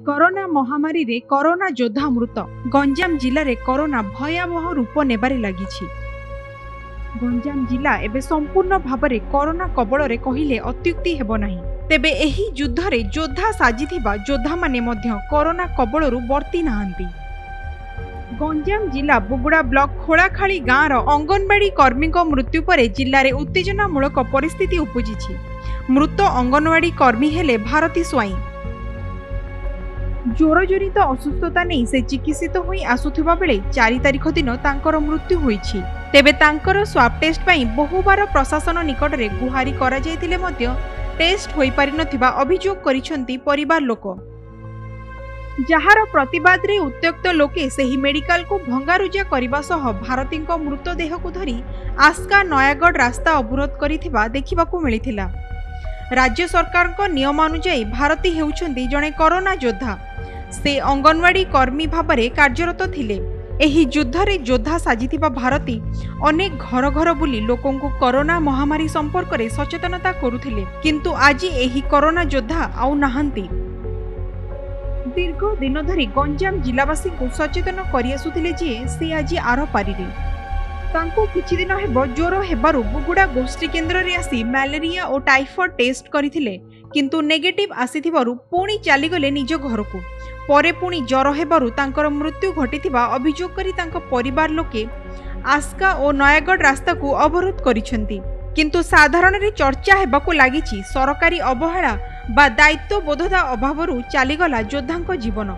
Corona महामारी रे corona योद्धा मृत। गंजाम जिले में कोरोना भयावह रूप नेबारे लागिछि। गंजाम जिला एबे संपूर्ण भाव में कोरोना कबल रे कहिले अत्युक्ति हेबो नाही। तेबे एही युद्ध रे योद्धा साजिथिबा योद्धा माने मध्य कोरोना कबलरू बर्ती नाहंती। गंजाम जिला बुगुड़ा ब्लॉक खोलाखाली गाँवर अंगनवाड़ी कर्मी मृत्यु पर जिले में उत्तेजनामूलक परिस्थिति उपजिछि। मृत अंगनवाड़ी कर्मी हेले भारती स्वाई। ज्वर जनित असुस्थता नहीं से चिकित्सित होई आसुथिबा बेले 4 तारिख दिन तांकर मृत्यु होईछि। तेबे तांकर स्वाब टेस्ट पई बहुबार प्रशासन निकट रे गुहारी करा जायतिले मध्य टेस्ट होई पारि नथिबा अभियोग करिसंती परिवार लोक। जहार प्रतिवाद रे उत्त्यक्त लोके सेही मेडिकल को भंगारुजा करिबा सह भारती मृतदेह को धरी आस्का नयागढ़ रास्ता अवरोध करिथिबा देखिबाकू मिलिथिला। राज्य सरकार को नियम अनुसार भारती हेउछंती जणे कोरोना योद्धा। से अंगनवाड़ी कर्मी भाव में कार्यरत थिले। एही युद्ध रे योद्धा साजिथिबा भारती अनेक घर घर बुली लोकों को कोरोना महामारी संपर्क रे सचेतनता करुथिले। किंतु आज एही कोरोना योद्धा आउ नाहंती। दीर्घ दिन धरी गंजाम जिलावासी को सचेतन करि आसुथिले जे से आज आर पारिरे। तांको किछि दिन हेबो ज्वर हेबारु बुगुड़ा गोष्ठी केन्द्र रे आसी मलेरिया और टाइफॉइड टेस्ट करिथिले। किंतु नेगेटिव आसीथिबारु पुणी चली गले निज घर को। परे पुणी ज्वर हेबारु तांकर मृत्यु घटिथिबा अभियोग करी तांको परिवार लोके आस्का और नयागढ़ रास्ता को अवरोध करिसेंती। किंतु साधारण रे चर्चा हेबाकू लागिछि सरकारी अवहेला बा दायित्व बोधता अभावरु चलीगला योद्धांको जीवन।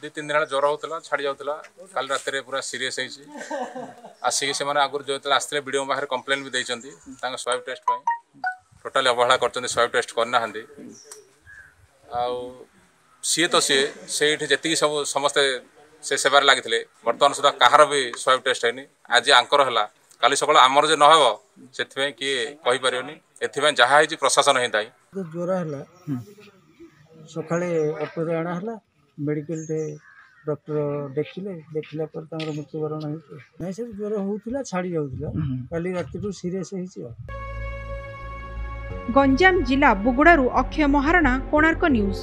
2-3 दिन ज्वर होता छाड़ी जाऊला। कल रात पूरा सीरीयस आसिक से आगुरी जो आसते वीडियो बाहर कंप्लेन भी देती स्वाब टेस्ट टोटाल अवहेला कर स्वाब टेस्ट करना सी तो सी जी सब समस्ते से सेवार लगी बर्तमान सुधा कहार भी स्वाब टेस्ट है आज आंकर है काली सका आमर जो नहब से किए कहीपर ए जहाँ प्रशासन ही दायी। ज्वर है सका ऑटो आना मेडिकल डॉक्टर देखिले पर मृत्युवरण नहीं से ज्वर होता छाड़ी जाऊला कल रात सीरीयस हो। गंजाम जिला बुगुड़ारू अक्षय महाराणा, कोणार्क न्यूज।